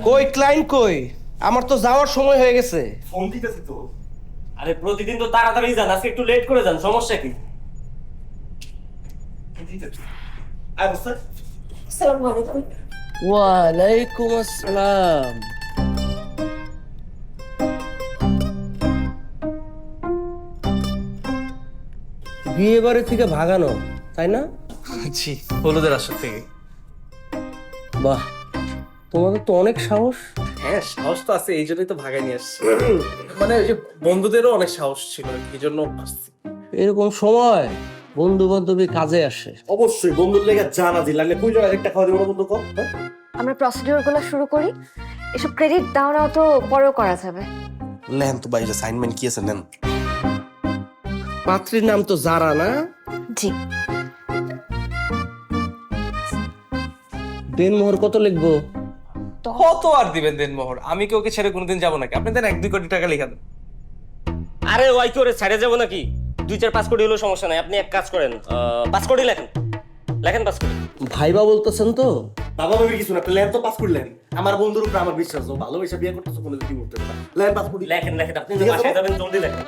কই ক্লায়েন্ট কই? আমার তো যাওয়ার সময় হয়ে গেছে। ফোন দিতেছে তো। আরে প্রতিদিন তো তাড়াতাড়ি যান, আজকে একটু লেট করে যান, সমস্যা কি? আয় বস্তা। আসসালামু আলাইকুম। ওয়ালাইকুম আসসালাম। বিয়ে বাড়ি থেকে ভাগানো, তাই না? জি, হলুদের আসর থেকে। বাহ, তোমাদের তো অনেক সাহস। হ্যাঁ, সাহস তো আছে, এই জন্যই তো ভাগাই নিয়ে আসছি। মানে ওই যে বন্ধুদেরও অনেক সাহস ছিল, এই জন্য আসছি। এরকম সময় বন্ধু বান্ধবী কাজে আসে। অবশ্যই বন্ধুর লেগে জানা দিল লাগলে কই জন্য একটা খাওয়া দিব না বন্ধু কম। আমরা প্রসিডিওরগুলো শুরু করি। এসব ক্রেডিট দেওয়া তো পরেও করা যাবে। লেন তো ভাই, অ্যাসাইনমেন্ট কি আছে নেন। পাত্রীর নাম তো জারা না? জি। দেনমোহর কত লিখবো? কত আর দিবেন দেনমোহর? আমি কি ওকে ছেড়ে কোনোদিন যাবো নাকি? আপনি দেন 1-2 কোটি টাকা লিখা দেন। আরে ওই করে ছেড়ে যাবো নাকি? 2-4-5 কোটি হলেও সমস্যা নাই, আপনি এক কাজ করেন, 5 কোটি লেখেন, লেখেন 5 কোটি। ভাইবা বলতেছেন তো? বাবা ভাবি কিছু না, লেন তো পাস করলেন। আমার বন্ধুর উপর আমার বিশ্বাস, ও ভালোবেসে বিয়ে করতেছে, কোনো কিছু করতে পারে। লেন পাস করি। লেখেন লেখেন, আপনি যে বাসায় যাবেন জলদি লেখেন।